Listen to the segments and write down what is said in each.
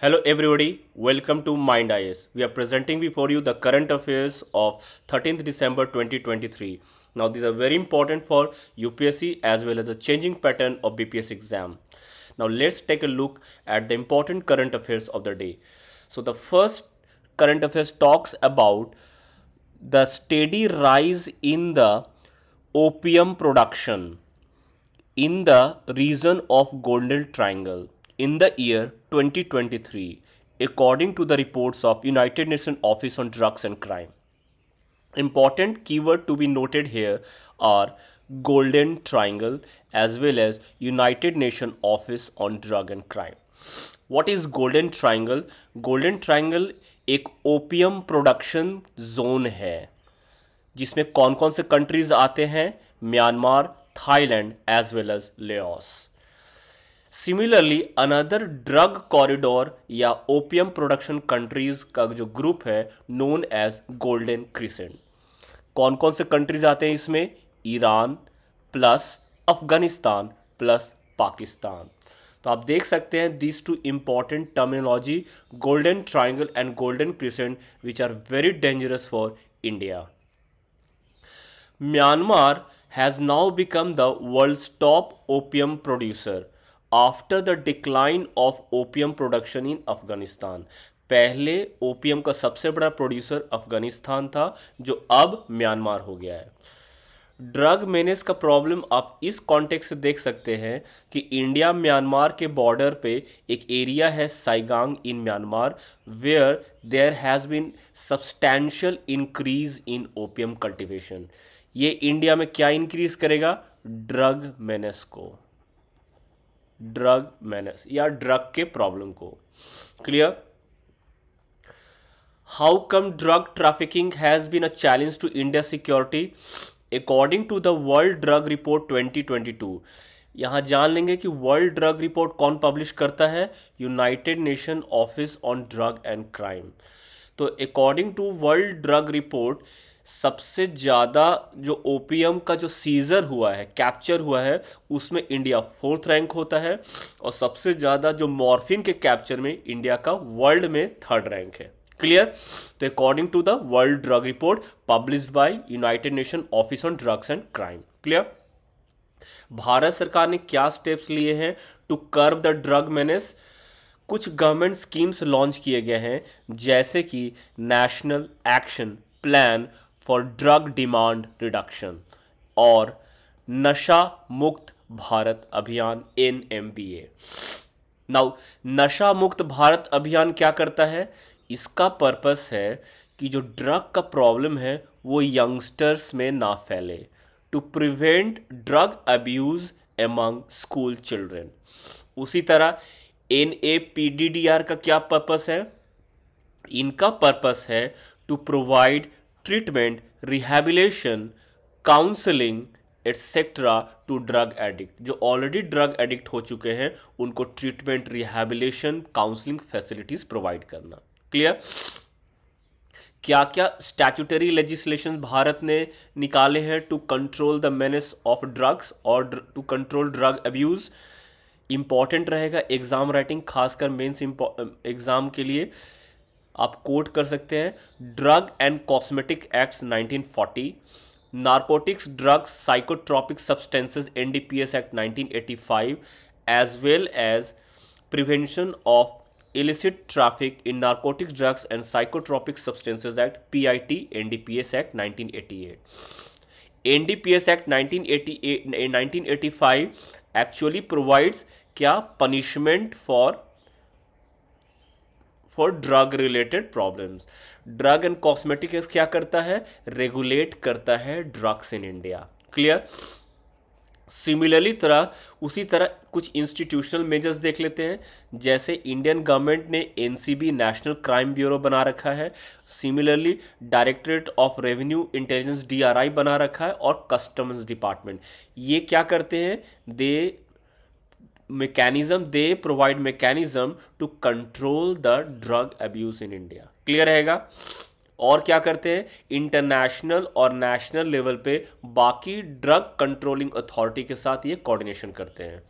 Hello everybody, welcome to Mind IS. We are presenting before you the current affairs of 13th December 2023. Now these are very important for UPSC as well as the changing pattern of BPS exam. Now let's take a look at the important current affairs of the day. So the first current affairs talks about the steady rise in the opium production in the region of Golden Triangle in the year 2023, according to the reports of United Nations Office on Drugs and Crime. Important keyword to be noted here are Golden Triangle as well as United Nations Office on Drug and Crime. What is Golden Triangle? Golden Triangle एक opium production zone है जिसमें कौन कौन से countries आते हैं? Myanmar, Thailand as well as Laos. Similarly another drug corridor या opium production countries का जो ग्रुप है नोन एज गोल्डन क्रिसेंट. कौन कौन से कंट्रीज आते हैं इसमें? Iran plus Afghanistan plus Pakistan. तो आप देख सकते हैं this two important terminology golden triangle and golden crescent which are very dangerous for India. Myanmar has now become the world's top opium producer after the decline of opium production in Afghanistan. पहले opium का सबसे बड़ा producer Afghanistan था जो अब Myanmar हो गया है. ड्रग मेनेस का प्रॉब्लम आप इस कॉन्टेक्स्ट से देख सकते हैं कि इंडिया म्यांमार के बॉर्डर पे एक एरिया है Sagaing in Myanmar where there has been substantial increase in opium cultivation. ये इंडिया में क्या इंक्रीज करेगा? ड्रग मेनेस को, ड्रग मेनेस या ड्रग के प्रॉब्लम को. Clear? How come drug trafficking has been a challenge to India security according to the world drug report 2022. यहाँ जान लेंगे कि वर्ल्ड ड्रग रिपोर्ट कौन पब्लिश करता है? United Nation office on drug and crime. तो according to world drug report सबसे ज़्यादा जो ओपियम का जो सीजर हुआ है, कैप्चर हुआ है, उसमें इंडिया 4th रैंक होता है और सबसे ज़्यादा जो मॉर्फिन के कैप्चर में इंडिया का वर्ल्ड में 3rd रैंक है. क्लियर? तो according to the world drug report published by United Nation office on drugs and crime. Clear? Bharat सरकार ने क्या स्टेप्स लिए हैं to curb the drug menace? कुछ गवर्नमेंट स्कीम्स लॉन्च किए गए हैं जैसे कि national action plan for drug demand reduction और नशा मुक्त भारत अभियान NMBA. नाउ नशा मुक्त भारत अभियान क्या करता है? इसका पर्पस है कि जो ड्रग का प्रॉब्लम है वो यंगस्टर्स में ना फैले, to prevent drug abuse among school children. उसी तरह NAPDDR का क्या पर्पस है? इनका पर्पस है to provide treatment, rehabilitation, counselling etcetera to drug addict. जो ऑलरेडी ड्रग एडिक्ट हो चुके हैं उनको treatment, rehabilitation, counselling facilities provide करना. क्लियर? क्या क्या स्टैट्यूटरी लेजिस्लेशन भारत ने निकाले हैं to control the menace of drugs और to control drug abuse? Important रहेगा एग्जाम राइटिंग, खासकर मेंस एग्जाम के लिए. आप कोट कर सकते हैं drug and cosmetic acts 1940, narcotics, drugs, psychotropic substances NDPS act 1985, as well as prevention of illicit traffic in narcotics, drugs and psychotropic substances act PIT NDPS act 1988. NDPS act 1985 actually provides क्या? punishment for drug related problems. Drug and cosmetics क्या करता है? Regulate करता है drugs in India. Clear? Similarly उसी तरह कुछ institutional measures देख लेते हैं. जैसे इंडियन गवर्नमेंट ने NCB नेशनल क्राइम ब्यूरो बना रखा है, similarly directorate of revenue intelligence DRI बना रखा है और कस्टम्स डिपार्टमेंट. ये क्या करते हैं? They provide mechanism to control the drug abuse in India. Clear रहेगा? और क्या करते हैं? इंटरनेशनल और नेशनल लेवल पे बाकी ड्रग कंट्रोलिंग अथॉरिटी के साथ ये कोऑर्डिनेशन करते हैं.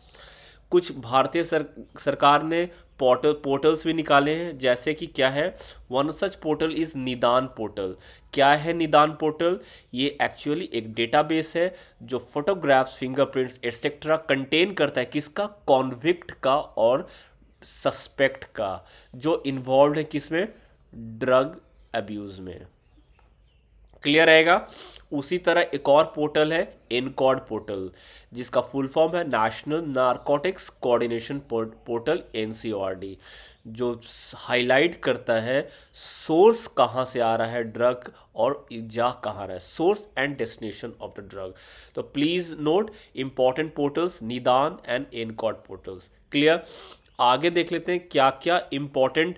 कुछ भारतीय सरकार ने पोर्टल्स भी निकाले हैं, जैसे कि क्या है, वन सच पोर्टल इज निदान पोर्टल। क्या है निदान पोर्टल? ये एक्चुअली एक डेटाबेस है जो फोटोग्राफ्स, फिंगरप्रिंट्स एटसेट्रा कंटेन करता है, किसका? कॉन्विक्ट का और सस्पेक्ट का, जो इन्वॉल्व है किसमें? ड्रग अब्यूज में। क्लियर रहेगा? उसी तरह एक और पोर्टल है एनकॉर्ड पोर्टल, जिसका फुल फॉर्म है national narcotics coordination portal, NCORD, जो हाईलाइट करता है सोर्स कहाँ से आ रहा है ड्रग और जा कहाँ रहा है, source and destination of the drug. तो प्लीज नोट इंपॉर्टेंट पोर्टल्स निदान एंड एनकॉर्ड पोर्टल्स। क्लियर? आगे देख लेते हैं क्या क्या इंपॉर्टेंट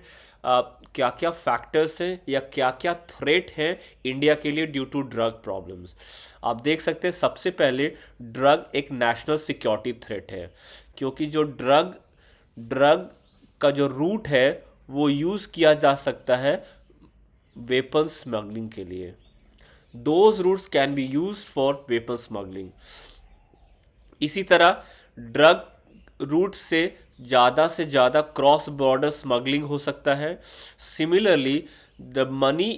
क्या क्या फैक्टर्स हैं या क्या क्या थ्रेट हैं इंडिया के लिए ड्यू टू ड्रग प्रॉब्लम्स। आप देख सकते हैं सबसे पहले ड्रग एक नेशनल सिक्योरिटी थ्रेट है, क्योंकि जो ड्रग का जो रूट है वो यूज़ किया जा सकता है वेपन स्मगलिंग के लिए। Those routes can be use for weapon smuggling. इसी तरह ड्रग रूट से ज़्यादा क्रॉस बॉर्डर स्मगलिंग हो सकता है। Similarly the money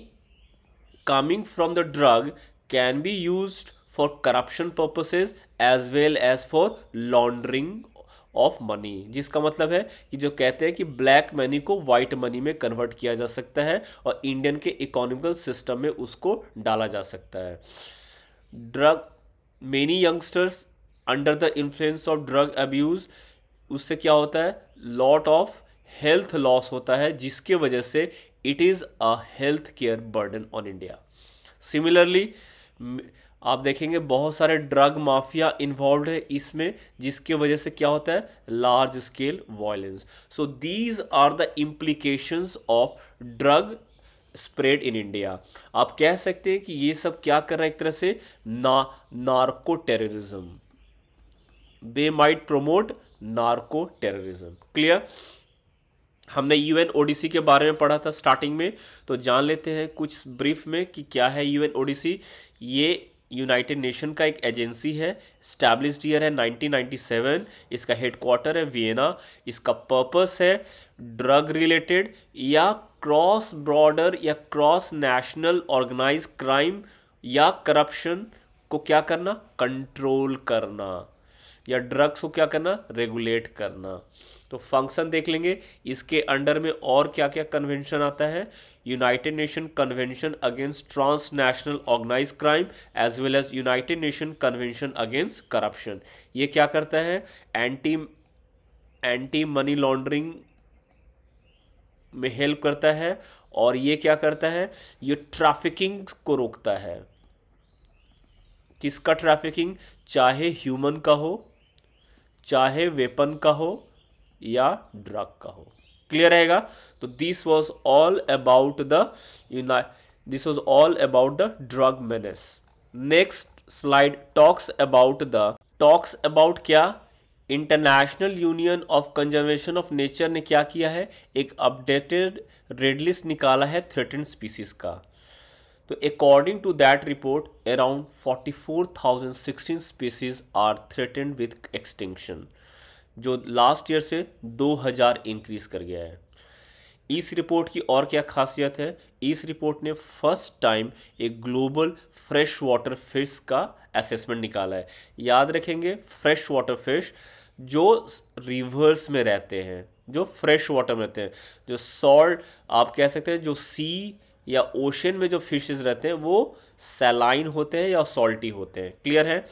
coming from the drug can be used for corruption purposes as well as for laundering of money, जिसका मतलब है कि जो कहते हैं कि ब्लैक मनी को वाइट मनी में कन्वर्ट किया जा सकता है और इंडियन के इकोनॉमिकल सिस्टम में उसको डाला जा सकता है। Drug many youngsters under the influence of drug abuse, उससे क्या होता है? लॉट ऑफ हेल्थ लॉस होता है, जिसके वजह से it is a health care burden on India. Similarly आप देखेंगे बहुत सारे ड्रग माफिया इन्वॉल्व है इसमें, जिसके वजह से क्या होता है? Large scale violence. So these are the implications of drug spread in India. आप कह सकते हैं कि ये सब क्या कर रहा है? एक तरह से narco terrorism, they might promote narco terrorism. Clear? हमने यूएनओडीसी के बारे में पढ़ा था स्टार्टिंग में, तो जान लेते हैं कुछ ब्रीफ में कि क्या है यूएनओडीसी। ये यूनाइटेड नेशन का एक एजेंसी है, स्टैब्लिश्ड ईयर है 1997, इसका हेडक्वार्टर है वियना। इसका पर्पस है ड्रग रिलेटेड या क्रॉस बॉर्डर या क्रॉस नेशनल ऑर्गेनाइज क्राइम या करप्शन को क्या करना? कंट्रोल करना, या ड्रग्स को क्या करना? रेगुलेट करना। तो फंक्शन देख लेंगे इसके अंडर में और क्या क्या कन्वेंशन आता है। United Nation convention against transnational organize crime as well as United Nation convention against corruption. ये क्या करता है? एंटी मनी लॉन्ड्रिंग में हेल्प करता है, और ये क्या करता है? ये ट्रैफिकिंग को रोकता है। किसका ट्रैफिकिंग? चाहे ह्यूमन का हो, चाहे वेपन का हो, या ड्रग का हो। क्लियर रहेगा? तो this was all about the drug menace. Next slide talks about क्या? International Union of Conservation of Nature ने क्या किया है? एक अपडेटेड रेड लिस्ट निकाला है थ्रेटेंड स्पीसीज का। तो according to that report around 44,016 species are threatened with extinction, जो लास्ट ईयर से 2000 इंक्रीज कर गया है। इस रिपोर्ट की और क्या खासियत है? इस रिपोर्ट ने फर्स्ट टाइम एक ग्लोबल फ्रेश वाटर फिश का असेसमेंट निकाला है। याद रखेंगे, फ्रेश वाटर फिश जो रिवर्स में रहते हैं, जो फ्रेश वाटर में रहते हैं, जो सॉल्ट आप कह सकते हैं, जो सी या ओशन में जो फिशेस रहते हैं वो सैलाइन होते हैं या सॉल्टी होते हैं। क्लियर है?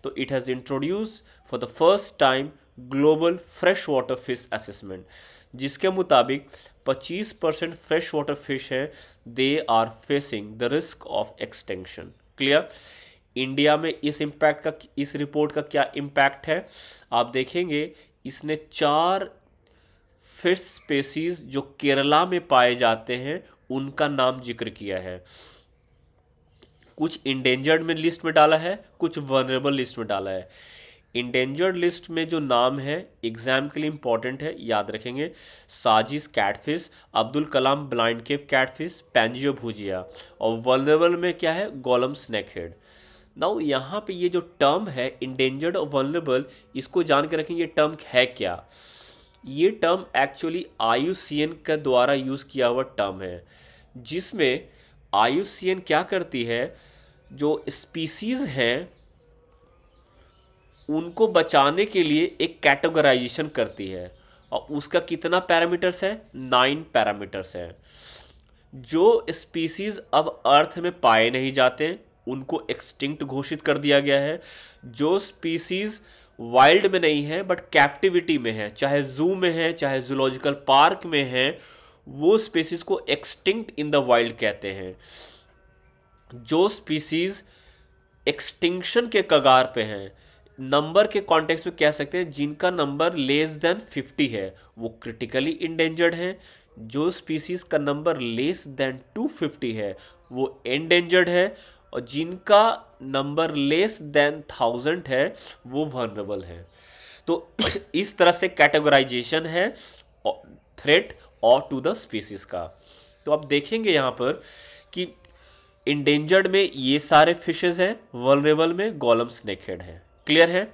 तो it has introduce for the first time global fresh water fish assessment, जिसके मुताबिक 25% फ्रेश वाटर फिश हैं, they are facing the risk of extinction. Clear? India में इस रिपोर्ट का क्या इम्पैक्ट है? आप देखेंगे इसने 4 फिश स्पेसीज जो केरला में पाए जाते हैं उनका नाम जिक्र किया है। कुछ इंडेंजर्ड में लिस्ट में डाला है, कुछ वनरेबल लिस्ट में डाला है। इंडेंजर्ड लिस्ट में जो नाम है एग्जाम के लिए इंपॉर्टेंट है, याद रखेंगे, साजिस कैटफिश, अब्दुल कलाम ब्लाइंड केव कैटफिश, पैंजियो भुजिया। और वनरेबल में क्या है? गोलम स्नेकहेड। नाउ यहाँ पे ये जो टर्म है इंडेंजर्ड और वल्नरेबल, इसको जान के रखें ये टर्म है क्या। ये टर्म एक्चुअली IUCN के द्वारा यूज़ किया हुआ टर्म है, जिसमें IUCN क्या करती है, जो स्पीसीज हैं उनको बचाने के लिए एक कैटेगराइजेशन करती है, और उसका कितना पैरामीटर्स है, 9 पैरामीटर्स है। जो स्पीसीज अब अर्थ में पाए नहीं जाते उनको एक्सटिंक्ट घोषित कर दिया गया है। जो स्पीसीज वाइल्ड में नहीं है बट कैप्टिविटी में है, चाहे जू में है चाहे जूलॉजिकल पार्क में है, वो स्पीसीज को एक्सटिंक्ट इन द वाइल्ड कहते हैं। जो स्पीसीज एक्सटिंक्शन के कगार पे हैं, नंबर के कॉन्टेक्स्ट में कह सकते हैं जिनका नंबर लेस देन 50 है, वो क्रिटिकली इंडेंजर्ड हैं। जो स्पीसीज का नंबर लेस देन 250 है वो एंडेंजर्ड है, और जिनका नंबर लेस देन 1000 है वो वल्नरेबल है। तो इस तरह से कैटेगराइजेशन है थ्रेट और टू द स्पीसीज का। तो आप देखेंगे यहाँ पर कि इंडेंजर्ड में ये सारे फिशेज हैं, वल्नरेबल में गोलम स्नेकहेड है। क्लियर है।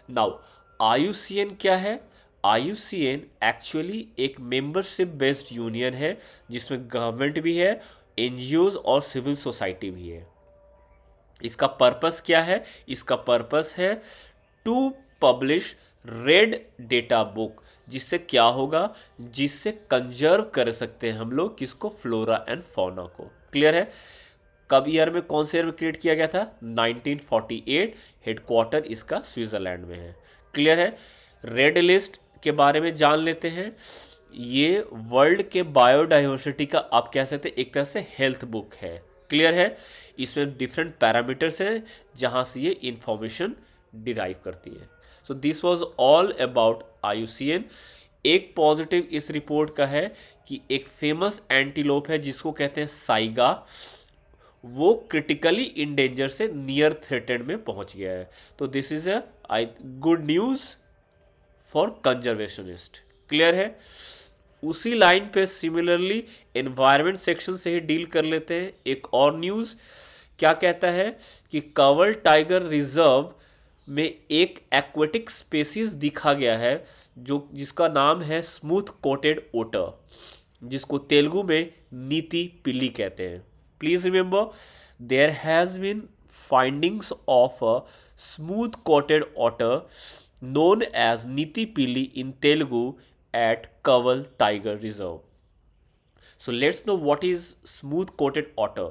नाउ IUCN क्या है। IUCN एक्चुअली एक मेंबरशिप बेस्ड यूनियन है, जिसमें गवर्नमेंट भी है, NGOs और सिविल सोसाइटी भी है। इसका पर्पस क्या है, इसका पर्पस है to publish red data book, जिससे क्या होगा, जिससे कंजर्व कर सकते हैं हम लोग किसको, फ्लोरा एंड फौना को। क्लियर है। कब ईयर में, कौन से ईयर में क्रिएट किया गया था, 1948। हेडक्वार्टर इसका स्विट्जरलैंड में है। क्लियर है। रेड लिस्ट के बारे में जान लेते हैं। ये वर्ल्ड के बायोडाइवर्सिटी का आप कह सकते हैं एक तरह से हेल्थ बुक है। क्लियर है। इसमें डिफरेंट पैरामीटर्स हैं जहां से ये इंफॉर्मेशन डिराइव करती है। सो this was all about IUCN। एक पॉजिटिव इस रिपोर्ट का है कि एक फेमस एंटीलोप है जिसको कहते हैं साइगा, वो क्रिटिकली इन डेंजर से नियर थ्रेटेड में पहुंच गया है। तो this is a good news for conservationist. Clear है। उसी लाइन पे सिमिलरली एनवायरनमेंट सेक्शन से ही डील कर लेते हैं। एक और न्यूज़ क्या कहता है कि कवल टाइगर रिजर्व में एक एक्वेटिक स्पेसीज दिखा गया है जो जिसका नाम है स्मूथ कोटेड ओटर, जिसको तेलुगु में नीति पिल्ली कहते हैं। Please remember there has been findings of a smooth coated otter known as Niti Pili in Telugu at Kaval Tiger Reserve. So let's know what is smooth coated otter.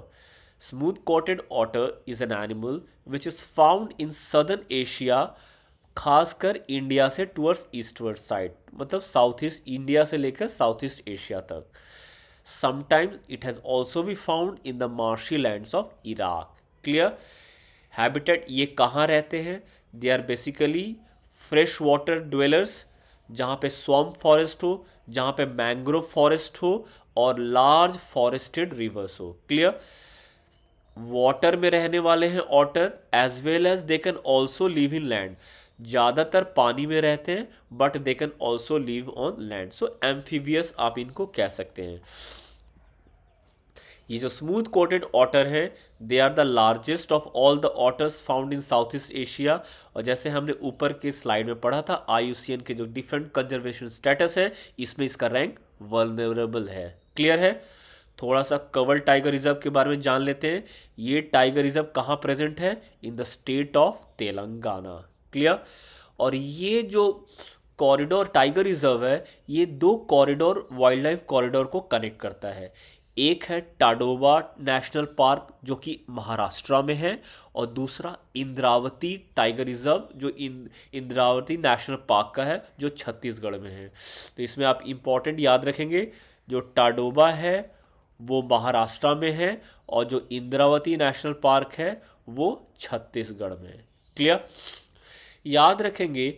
Smooth coated otter is an animal which is found in southern Asia, खासकर India से towards eastward side, मतलब south east India से लेकर south east Asia तक। Sometimes it has also be found in the marshy lands of Iraq. Clear. Habitat ये कहाँ रहते हैं, they are basically fresh water dwellers, जहाँ पे स्वम्प फॉरेस्ट हो, जहाँ पे मैंग्रोव फॉरेस्ट हो और लार्ज फॉरेस्टेड रिवर्स हो। क्लियर। वाटर में रहने वाले हैं otter, as well as they can also live in land. ज़्यादातर पानी में रहते हैं but they can also live on land. So amphibious आप इनको कह सकते हैं। ये जो स्मूथ कोटेड ऑटर है they are the largest of all the otters found in south east Asia. और जैसे हमने ऊपर के स्लाइड में पढ़ा था, IUCN के जो डिफरेंट कंजर्वेशन स्टेटस है इसमें इसका रैंक वल्नरेबल है। क्लियर है। थोड़ा सा कवल टाइगर रिजर्व के बारे में जान लेते हैं। ये टाइगर रिजर्व कहाँ प्रेजेंट है, in the state of Telangana. Clear. और ये जो कॉरिडोर टाइगर रिजर्व है ये दो कॉरिडोर वाइल्ड लाइफ कॉरिडोर को कनेक्ट करता है। एक है टाडोबा नेशनल पार्क जो कि महाराष्ट्र में है, और दूसरा इंद्रावती टाइगर रिजर्व जो इंद्रावती नेशनल पार्क का है जो छत्तीसगढ़ में है। तो इसमें आप इम्पॉर्टेंट याद रखेंगे, जो टाडोबा है वो महाराष्ट्र में है और जो इंद्रावती नेशनल पार्क है वो छत्तीसगढ़ में है। क्लियर। याद रखेंगे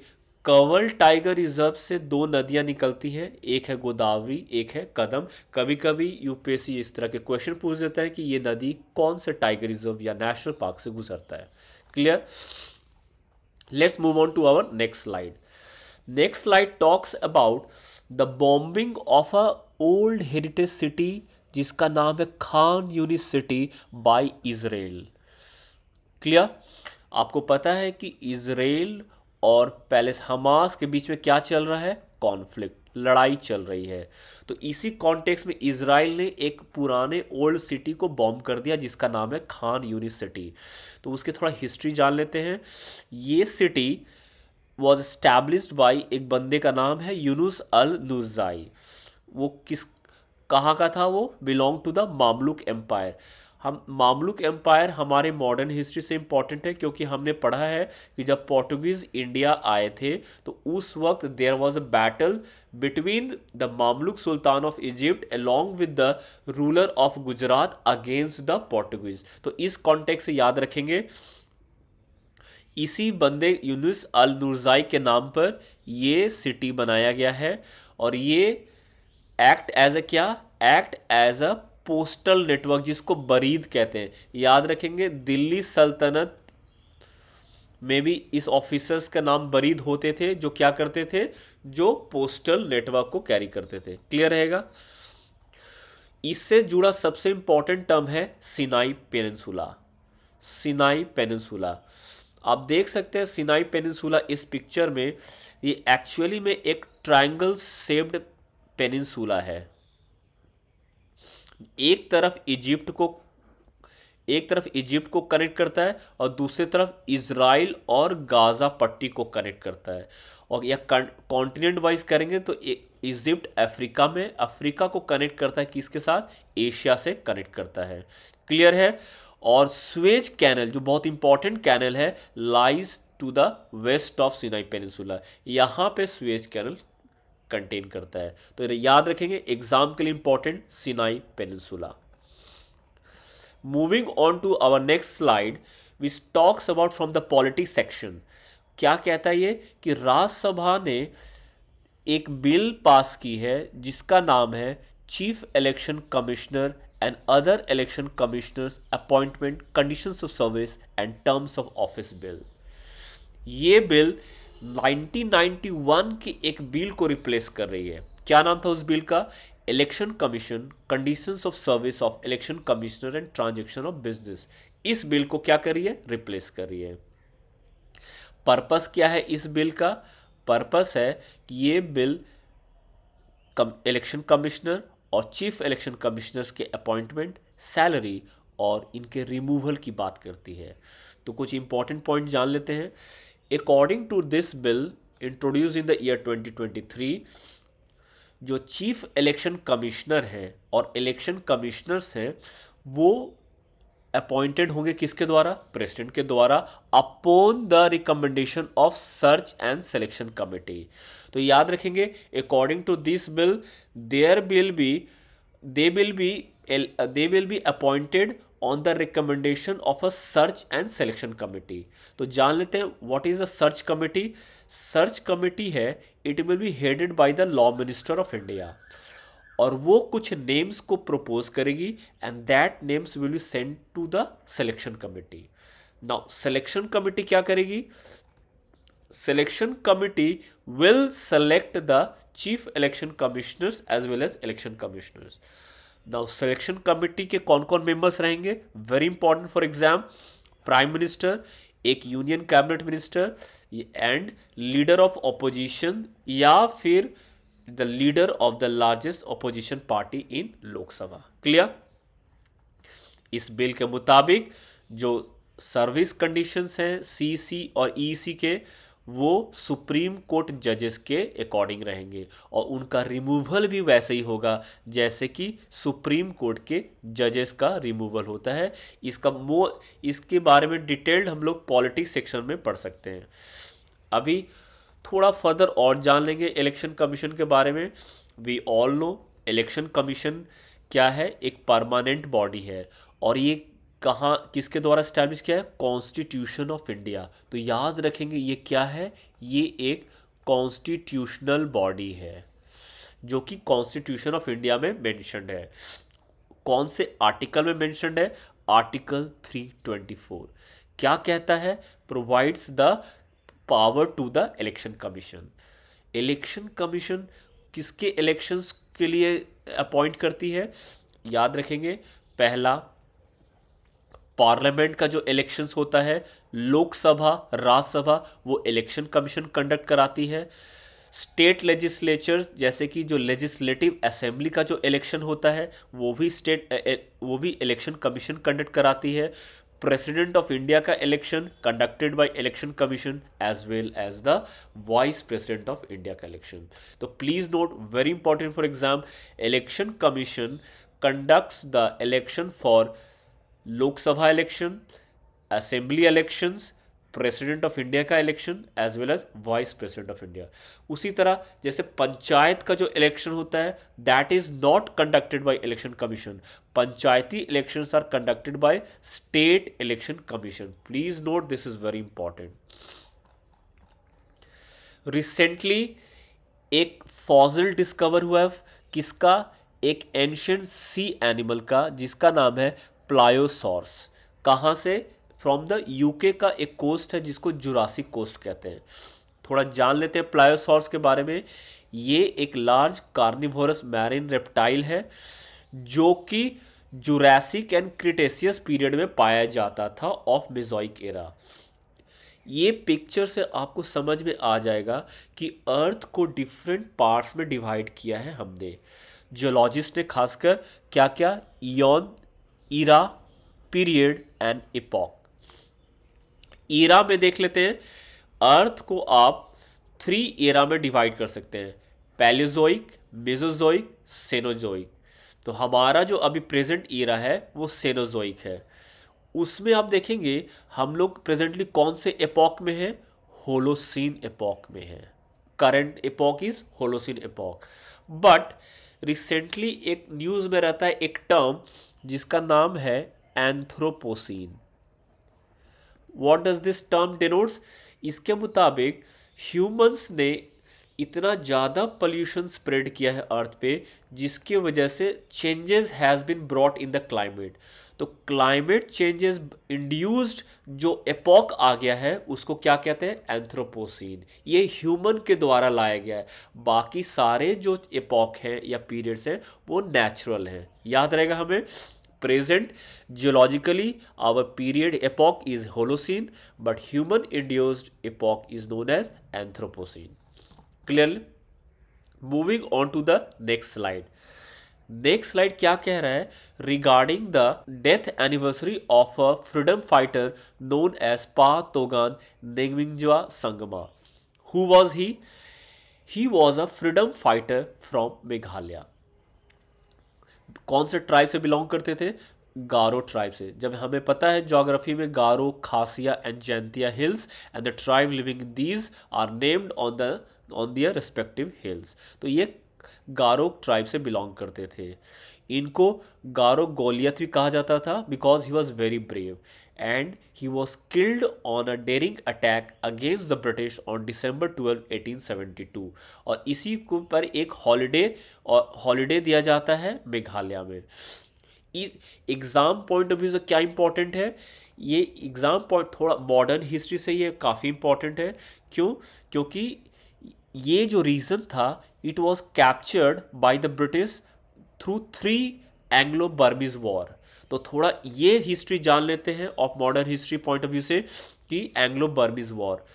कंवल टाइगर रिजर्व से दो नदियां निकलती हैं, एक है गोदावरी एक है कदम। कभी कभी यूपीएससी इस तरह के क्वेश्चन पूछ देता है कि ये नदी कौन से टाइगर रिजर्व या नेशनल पार्क से गुजरता है। Clear. Let's move on to our next slide. Next slide talks about the bombing of a old heritage city जिसका नाम है Khan Younis city by Israel. Clear? आपको पता है कि इजराइल और पैलेस हमास के बीच में क्या चल रहा है? कॉन्फ्लिक्ट, लड़ाई चल रही है। तो इसी कॉन्टेक्स्ट में इजराइल ने एक पुराने ओल्ड सिटी को बॉम्ब कर दिया जिसका नाम है खान यूनिस सिटी। तो उसके थोड़ा हिस्ट्री जान लेते हैं। ये सिटी वॉज एस्टैब्लिश्ड बाई एक बंदे का नाम है यूनुस अल नुज़ाई। वो किस कहाँ का था? वो belong to the Mamluk empire. हम मामलुक एम्पायर हमारे मॉडर्न हिस्ट्री से इम्पॉर्टेंट है क्योंकि हमने पढ़ा है कि जब पोर्टुगीज इंडिया आए थे तो उस वक्त there was a battle between the Mamluk sultan of Egypt along with the ruler of Gujarat against the Portuguese. तो इस कॉन्टेक्स्ट से याद रखेंगे, इसी बंदे यूनुस अल नुरजाई के नाम पर ये सिटी बनाया गया है। और ये एक्ट एज अ क्या? Act as a postal network, जिसको बरीद कहते हैं। याद रखेंगे, दिल्ली सल्तनत में भी इस ऑफिसर्स का नाम बरीद होते थे, जो क्या करते थे? जो पोस्टल नेटवर्क को कैरी करते थे। क्लियर रहेगा? इससे जुड़ा सबसे इंपॉर्टेंट टर्म है सिनाई पेनिनसुला। सिनाई पेनिनसुला आप देख सकते हैं, सिनाई पेनिनसुला इस पिक्चर में, ये एक्चुअली में एक ट्रायंगल शेप्ड पेनिनसुला है। एक तरफ इजिप्ट को कनेक्ट करता है और दूसरी तरफ इजराइल और गाजा पट्टी को कनेक्ट करता है। और या कॉन्टिनेंट वाइज करेंगे तो इजिप्ट अफ्रीका में, अफ्रीका को कनेक्ट करता है किसके साथ? एशिया से कनेक्ट करता है। क्लियर है? और स्वेज कैनल जो बहुत इंपॉर्टेंट कैनल है, lies to the west of Sinai peninsula. यहाँ पे स्वेज कैनल कंटेन करता है। तो याद रखेंगे, एग्जाम के लिए important Sinai peninsula. Moving on to our next slide, which talks about from the politics section. क्या कहता है ये? कि राज्यसभा ने एक बिल पास की है जिसका नाम है chief election commissioner and other election commissioners appointment conditions of service and terms of office bill. ये बिल 1991 की एक बिल को रिप्लेस कर रही है। क्या नाम था उस बिल का? Election commission conditions of service of election commissioner and transaction of business. इस बिल को क्या कर रही है? रिप्लेस कर रही है। पर्पस क्या है इस बिल का? पर्पस है कि ये बिल इलेक्शन कमिश्नर और चीफ इलेक्शन कमिश्नर्स के अपॉइंटमेंट, सैलरी और इनके रिमूवल की बात करती है। तो कुछ इंपॉर्टेंट पॉइंट जान लेते हैं। According to this bill introduce in the year 2023, जो चीफ इलेक्शन कमिश्नर हैं और इलेक्शन कमिश्नर्स हैं वो अपॉइंटेड होंगे किसके द्वारा? प्रेसिडेंट के द्वारा, upon the recommendation of search and selection committee. तो याद रखेंगे, according to this bill they will be appointed on the recommendation of a search and selection committee. तो जान लेते हैं what is a search committee. Search committee है, it will be headed by the law minister of India, और वो कुछ names को propose करेगी and that names will be send to the selection committee. Now selection committee क्या करेगी? Selection committee will select the chief election commissioners as well as election commissioners. Now selection committee के कौन कौन members रहेंगे? Very important for exam, prime minister, एक union cabinet minister and leader of opposition या फिर the leader of the largest opposition party in Lok Sabha. Clear? इस bill के मुताबिक जो सर्विस कंडीशंस हैं सीसी और ईसी के, वो सुप्रीम कोर्ट जजेस के अकॉर्डिंग रहेंगे और उनका रिमूवल भी वैसे ही होगा जैसे कि सुप्रीम कोर्ट के जजेस का रिमूवल होता है। इसके बारे में डिटेल्ड हम लोग पॉलिटिक्स सेक्शन में पढ़ सकते हैं। अभी थोड़ा फर्दर और जान लेंगे इलेक्शन कमीशन के बारे में। We all know election commission क्या है? एक परमानेंट बॉडी है और ये कहाँ किसके द्वारा स्टैब्लिश किया है? Constitution of India. तो याद रखेंगे ये क्या है? ये एक कॉन्स्टिट्यूशनल बॉडी है जो कि कॉन्स्टिट्यूशन ऑफ इंडिया में मेंशन्ड है। कौन से आर्टिकल में मेंशन्ड है? आर्टिकल 324 क्या कहता है? Provides the power to the election commission. Election commission किसके इलेक्शंस के लिए अपॉइंट करती है? याद रखेंगे, पहला पार्लियामेंट का जो इलेक्शंस होता है, लोकसभा, राज्यसभा, वो इलेक्शन कमीशन कंडक्ट कराती है। स्टेट लेजिस्लेचर जैसे कि जो लेजिस्लेटिव असेंबली का जो इलेक्शन होता है वो भी इलेक्शन कमीशन कंडक्ट कराती है। प्रेसिडेंट ऑफ इंडिया का election conducted by election commission as well as the vice president of India का इलेक्शन। तो please note, very important for exam, election commission conducts the election for Lok Sabha election, assembly elections, president of India का election as well as vice president of India. उसी तरह जैसे पंचायत का जो election होता है that is not conducted by election commission, panchayati elections are conducted by state election commission. Please note, this is very important. Recently एक fossil discover हुआ है, किसका? एक एंशिएंट सी एनिमल का, जिसका नाम है प्लायोसॉर्स। कहाँ से? फ्रॉम द यूके का एक कोस्ट है जिसको जुरासिक कोस्ट कहते हैं। थोड़ा जान लेते हैं प्लायोसॉर्स के बारे में। ये एक लार्ज कार्निवोरस मैरिन रेप्टाइल है जो कि जुरासिक एंड क्रिटेशियस पीरियड में पाया जाता था ऑफ मेसोइक एरा। ये पिक्चर से आपको समझ में आ जाएगा कि अर्थ को डिफरेंट पार्ट्स में डिवाइड किया है हमने। जियोलॉजिस्ट ने खासकर क्या क्या? Eon, era, period and epoch. Era में देख लेते हैं, अर्थ को आप 3 एरा में डिवाइड कर सकते हैं, पैलेजोइक, मेसोजोइक, सेनोजोइक। तो हमारा जो अभी प्रेजेंट ईरा है वो सेनोजोइक है। उसमें आप देखेंगे हम लोग प्रेजेंटली कौन से एपॉक में हैं? होलोसीन एपॉक में हैं। Current epoch is Holocene epoch. But recently एक न्यूज़ में रहता है एक टर्म जिसका नाम है anthropocene. What does this term denotes? इसके मुताबिक ह्यूमंस ने इतना ज़्यादा पोल्यूशन स्प्रेड किया है अर्थ पे जिसकी वजह से changes has been brought in the climate. तो क्लाइमेट चेंजेस इंड्यूस्ड जो एपॉक आ गया है उसको क्या कहते हैं? एंथ्रोपोसीन। ये ह्यूमन के द्वारा लाया गया है। बाकी सारे जो एपॉक हैं या पीरियड्स हैं वो नेचुरल हैं। याद रहेगा हमें, present geologically our period epoch is Holocene, but human induced epoch is known as Anthropocene. Clearly? Moving on to the next slide. Next slide क्या कह रहा है? Regarding the death anniversary of a freedom fighter known as Pa Togan Nengminja Sangma. Who was he? He was a freedom fighter from Meghalaya. कौन से tribe से belong करते थे? गारो tribe से। जब हमें पता है ज्योग्राफी में Garo, Khasia and Jaintia hills and the tribe living these are named on their respective hills. तो ये गारो ट्राइब से बिलोंग करते थे। इनको गारो गोलियत भी कहा जाता था because he was very brave and he was killed on a daring attack against the British on December 12, 1872। और इसी को पर एक हॉलीडे दिया जाता है मेघालय में। एग्ज़ाम पॉइंट ऑफ व्यू से क्या इंपॉर्टेंट है? ये एग्ज़ाम पॉइंट थोड़ा मॉडर्न हिस्ट्री से ये काफ़ी इंपॉर्टेंट है। क्यों? क्योंकि ये जो रीज़न था it was captured by the British through 3 Anglo Burmese war. तो थोड़ा ये हिस्ट्री जान लेते हैं of modern history point of view से कि एंग्लो बर्मीज वॉर,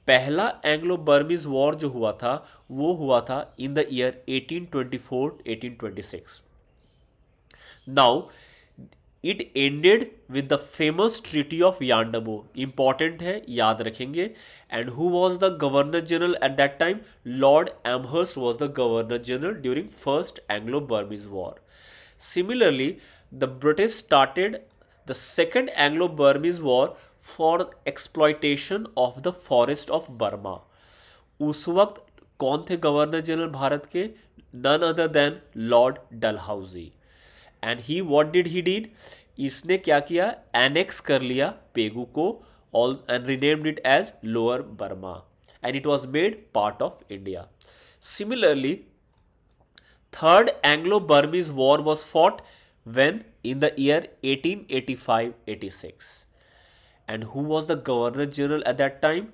पहला एंग्लो बर्मीज वॉर जो हुआ था वो हुआ था in the year 1824-1826। Now it ended with the famous treaty of Yandabo. Important है, याद रखेंगे। And who was the governor general at that time? Lord Amherst was the governor general during first Anglo Burmese war. Similarly the British started the second Anglo-Burmese war for exploitation of the forest of Burma। उस वक्त कौन थे governor general Bharat के? none other than Lord Dalhousie. And he what did he did? इसने क्या किया? Annex कर लिया पेगू को and renamed it as lower Burma and it was made part of India। Similarly, third Anglo-Burmese war was fought when? In the year 1885-86। and who was the governor general at that time?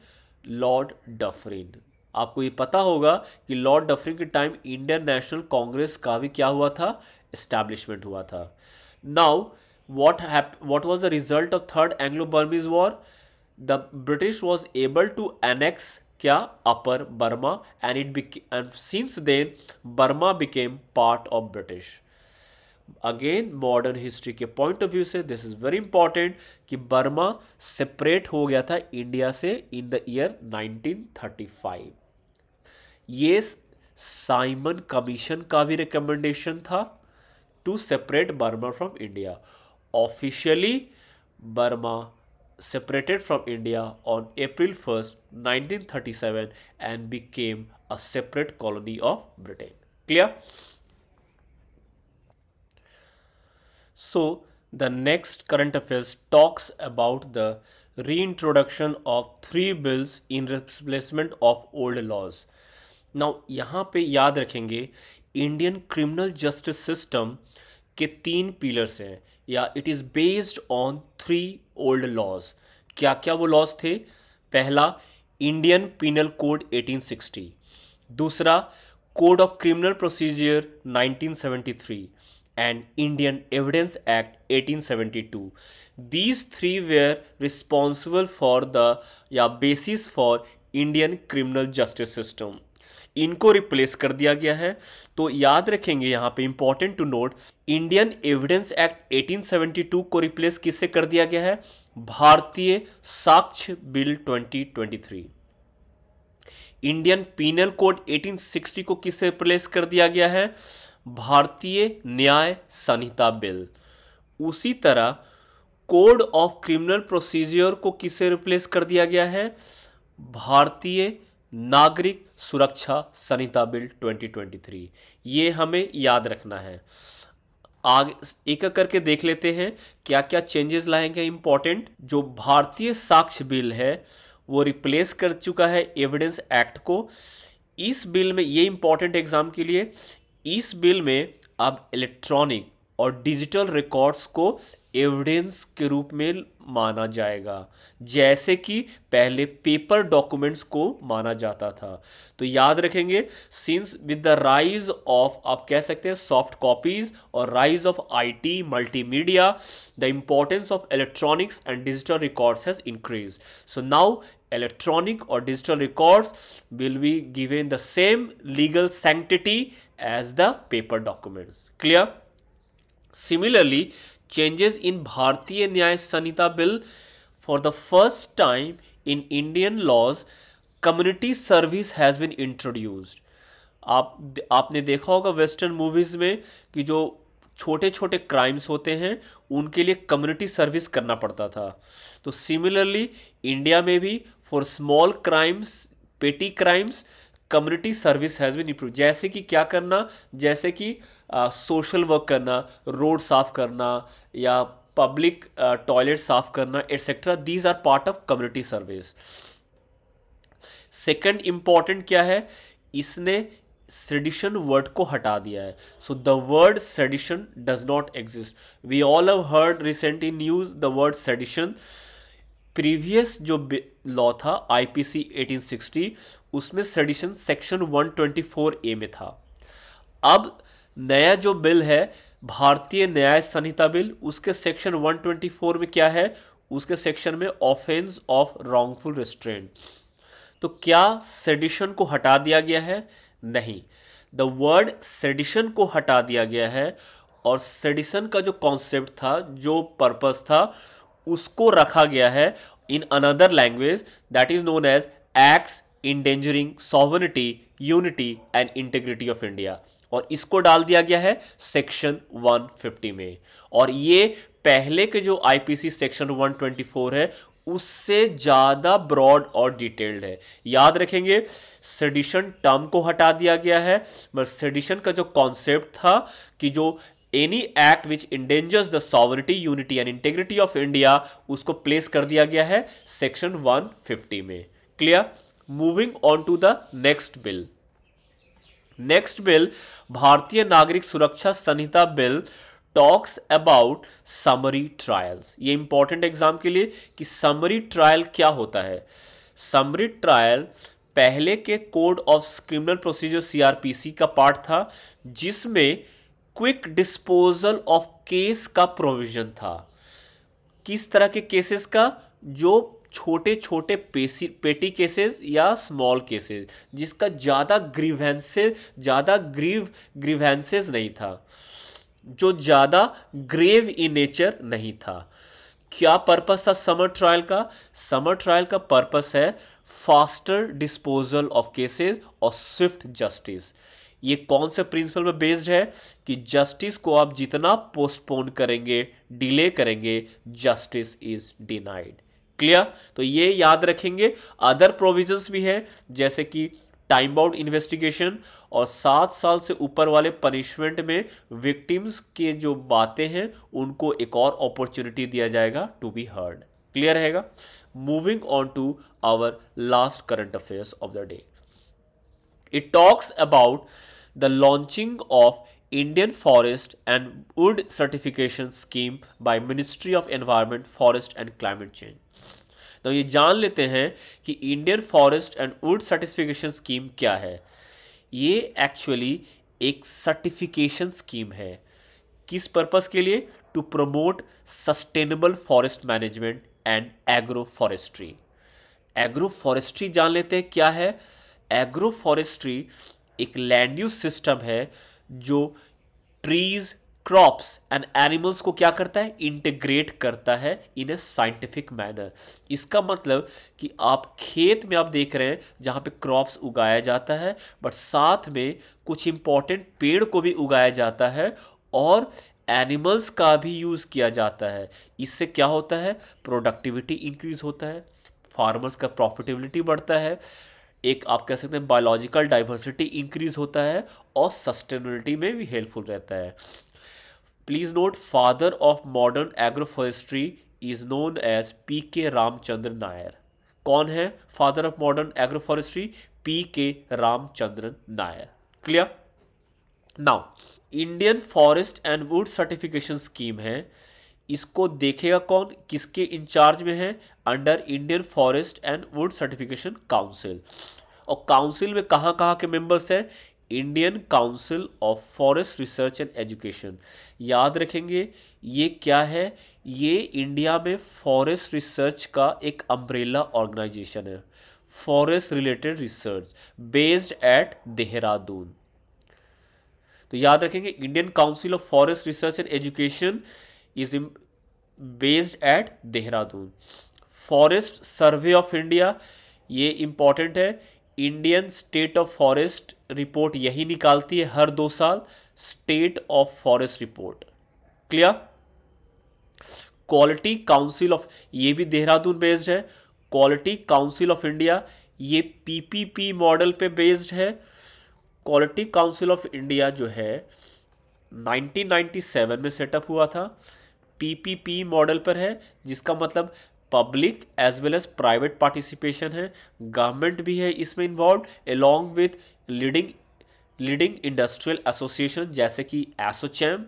Lord Dufferin. आपको ये पता होगा कि Lord Dufferin के time Indian national Congress का भी क्या हुआ था? एस्टैब्लिशमेंट हुआ था। Now what was the result of Third Anglo-Burmese War? The British was able to annex क्या Upper Burma, and since then Burma became part of British. Again modern history के point of view से this is very important कि Burma separate हो गया था India से इन the year 1935. ये Simon commission का भी रिकमेंडेशन था to separate Burma from India. Officially Burma separated from India on April 1st, 1937 and became a separate colony of Britain. Clear? So the next current affairs talks about the reintroduction of 3 bills in replacement of old laws. Now यहाँ पे याद रखेंगे Indian criminal justice system के 3 pillars हैं, या it is based on 3 old laws. क्या क्या वो लॉज थे? पहला, इंडियन पीनल कोड 1860. दूसरा, code of criminal procedure 1973 and Indian Evidence Act 1872. These 3 were responsible for the basis for Indian criminal justice system. इनको रिप्लेस कर दिया गया है. तो याद रखेंगे यहाँ पे important to note, Indian evidence act 1872 को रिप्लेस किससे कर दिया गया है? भारतीय साक्ष्य बिल 2023. इंडियन पीनल कोड 1860 को किससे रिप्लेस कर दिया गया है? भारतीय न्याय संहिता बिल. उसी तरह कोड ऑफ क्रिमिनल प्रोसीजर को किससे रिप्लेस कर दिया गया है? भारतीय नागरिक सुरक्षा संहिता बिल 2023. ये हमें याद रखना है. आगे एक एक करके देख लेते हैं क्या क्या चेंजेस लाएंगे इंपॉर्टेंट. जो भारतीय साक्ष्य बिल है वो रिप्लेस कर चुका है एविडेंस एक्ट को. इस बिल में, ये इंपॉर्टेंट एग्जाम के लिए, इस बिल में अब इलेक्ट्रॉनिक और डिजिटल रिकॉर्ड्स को एविडेंस के रूप में माना जाएगा, जैसे कि पहले पेपर डॉक्यूमेंट्स को माना जाता था. तो याद रखेंगे, since with the rise of, आप कह सकते हैं सॉफ्ट कॉपीज और rise of IT multimedia, the importance of electronics and digital records has increase. So now electronic or digital records will be given the same legal sanctity as the paper documents. Clear? Similarly, changes in Bharatiya Nyaya Sanhita Bill, for the first time in Indian laws, community service has been introduced. आपने देखा होगा western movies में कि जो छोटे छोटे crimes होते हैं उनके लिए कम्युनिटी सर्विस करना पड़ता था. तो सिमिलरली इंडिया में भी for small crimes, petty crimes, community service has been improve. जैसे कि क्या करना? जैसे कि सोशल वर्क करना, रोड साफ करना या पब्लिक टॉयलेट साफ करना etcetera. These are part of community service. Second important क्या है? इसने सेडिशन वर्ड को हटा दिया है. So the word sedition does not exist. We all have heard recent in news the word sedition. Previous जो लॉ था आईपीसी 1860, उसमें सेडिशन सेक्शन 124A में था. अब नया जो बिल है भारतीय न्याय संहिता बिल, उसके सेक्शन 124 में क्या है? उसके सेक्शन में ऑफेंस ऑफ रॉन्गफुल रिस्ट्रेंट. तो क्या सेडिशन को हटा दिया गया है? नहीं. द वर्ड सेडिशन को हटा दिया गया है और सेडिशन का जो कॉन्सेप्ट था, जो पर्पस था, उसको रखा गया है in another language that is known as acts endangering sovereignty, unity and integrity of India. और इसको डाल दिया गया है सेक्शन 150 में. और ये पहले के जो आईपीसी सेक्शन 124 है उससे ज़्यादा ब्रॉड और डिटेल्ड है. याद रखेंगे, सेडिशन टर्म को हटा दिया गया है, बट सेडिशन का जो कॉन्सेप्ट था कि जो any act which endangers the sovereignty, unity and integrity of India, उसको प्लेस कर दिया गया है सेक्शन 150 में. Clear? Moving on to the next bill. Next bill Bharatiya Nagarik Suraksha Sanhita bill talks about summary trials. ये इंपॉर्टेंट एग्जाम के लिए कि समरी ट्रायल क्या होता है. समरी ट्रायल पहले के code of criminal procedure CrPC का पार्ट था, जिसमें क्विक डिस्पोजल ऑफ केस का प्रोविजन था। किस तरह के केसेस का? जो छोटे छोटे पेटी केसेस या स्मॉल केसेस, जिसका ज़्यादा ग्रीवेंसेस नहीं था, जो ज़्यादा ग्रेव इन नेचर नहीं था। क्या पर्पस था समर ट्रायल का? समर ट्रायल का पर्पस है फास्टर डिस्पोजल ऑफ केसेस और स्विफ्ट जस्टिस। ये कौन से प्रिंसिपल पे बेस्ड है कि जस्टिस को आप जितना पोस्टपोन करेंगे, डिले करेंगे, जस्टिस इज डिनाइड। क्लियर? तो ये याद रखेंगे। अदर प्रोविजंस भी है जैसे कि टाइम बाउंड इन्वेस्टिगेशन और 7 साल से ऊपर वाले पनिशमेंट में विक्टिम्स के जो बातें हैं उनको एक और अपॉर्चुनिटी दिया जाएगा टू बी हर्ड। क्लियर रहेगा? Moving on to our last current affairs of the day. It talks about the launching of Indian Forest and Wood Certification Scheme by Ministry of Environment, Forest and Climate Change। तो ये जान लेते हैं कि Indian forest and wood certification scheme क्या है। ये actually एक सर्टिफिकेशन स्कीम है। किस पर्पस के लिए? To promote sustainable forest management and agro forestry. Agro forestry जान लेते हैं क्या है। एग्रो फॉरेस्ट्री एक लैंड यूज सिस्टम है जो ट्रीज, क्रॉप्स एंड एनिमल्स को क्या करता है? इंटीग्रेट करता है इन ए साइंटिफिक मैनर। इसका मतलब कि आप खेत में आप देख रहे हैं जहाँ पे क्रॉप्स उगाया जाता है, बट साथ में कुछ इंपॉर्टेंट पेड़ को भी उगाया जाता है और एनिमल्स का भी यूज़ किया जाता है। इससे क्या होता है? प्रोडक्टिविटी इंक्रीज होता है, फार्मर्स का प्रॉफिटेबिलिटी बढ़ता है, एक आप कह सकते हैं बायोलॉजिकल डाइवर्सिटी इंक्रीज होता है और सस्टेनेबिलिटी में भी हेल्पफुल रहता है। Please note, father of modern agroforestry is known as P K. Ramachandra Nair. कौन है father of modern agroforestry? P K. Ramachandra Nair. Clear? Now Indian forest and wood certification scheme है, इसको देखेगा कौन? किसके इंचार्ज में है? Under Indian forest and wood certification council. और काउंसिल में कहाँ कहाँ के मेंबर्स हैं? Indian council of forest research and education. याद रखेंगे ये क्या है? ये इंडिया में फॉरेस्ट रिसर्च का एक अम्ब्रेला ऑर्गेनाइजेशन है, forest related research based at Dehradun. तो याद रखेंगे Indian council of forest research and education is based at Dehradun. Forest survey of India, ये इंपॉर्टेंट है, Indian state of forest report यही निकालती है हर 2 साल, state of forest report. Clear? Quality council of, ये भी देहरादून बेस्ड है। क्वालिटी काउंसिल ऑफ इंडिया ये पीपीपी मॉडल पे बेस्ड है। क्वालिटी काउंसिल ऑफ इंडिया जो है 1997 में सेटअप हुआ था, पीपीपी मॉडल पर है, जिसका मतलब public as well as private participation है, गवर्नमेंट भी है इसमें involve, along with leading industrial association जैसे कि एसोचैम,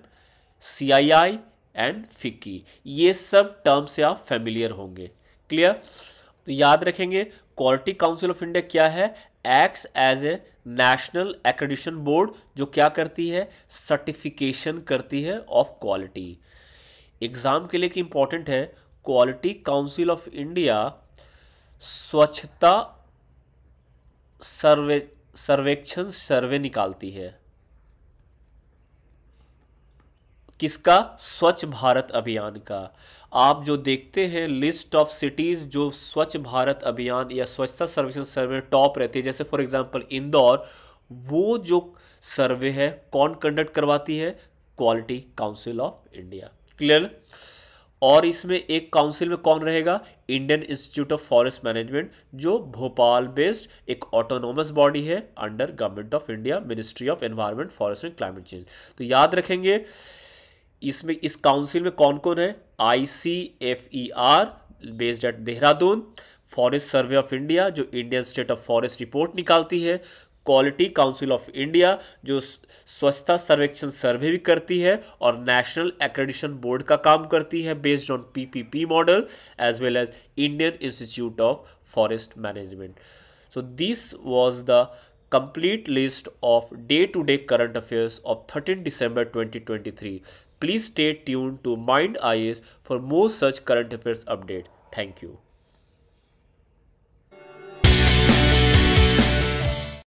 सीआईआई एंड फिक्की। ये सब टर्म से आप फेमिलियर होंगे। क्लियर? तो याद रखेंगे क्वालिटी काउंसिल ऑफ इंडिया क्या है? Acts as a national accreditation board जो क्या करती है? सर्टिफिकेशन करती है ऑफ क्वालिटी। एग्जाम के लिए कि इंपॉर्टेंट है, क्वालिटी काउंसिल ऑफ इंडिया स्वच्छता सर्वेक्षण सर्वे निकालती है। किसका? स्वच्छ भारत अभियान का। आप जो देखते हैं लिस्ट ऑफ सिटीज जो स्वच्छ भारत अभियान या स्वच्छता सर्वेक्षण सर्वे में टॉप रहती है, जैसे फॉर एग्जांपल इंदौर, वो जो सर्वे है कौन कंडक्ट करवाती है? Quality council of India. Clear? और इसमें एक काउंसिल में कौन रहेगा? Indian institute of forest management, जो भोपाल बेस्ड एक ऑटोनोमस बॉडी है under government of India, ministry of environment, forest and climate change. तो याद रखेंगे इसमें इस काउंसिल में कौन कौन है? ICFER based at Dehradun, forest survey of India जो Indian state of forest report निकालती है, क्वालिटी काउंसिल ऑफ इंडिया जो स्वच्छता सर्वेक्षण सर्वे भी करती है और नेशनल एक्रेडिशन बोर्ड का काम करती है based on PPP model, as well as Indian institute of forest management. So this was the complete list of day-to-day current affairs of 13 December 2023. Please stay tuned to Mind IAS for more such current affairs update. Thank you.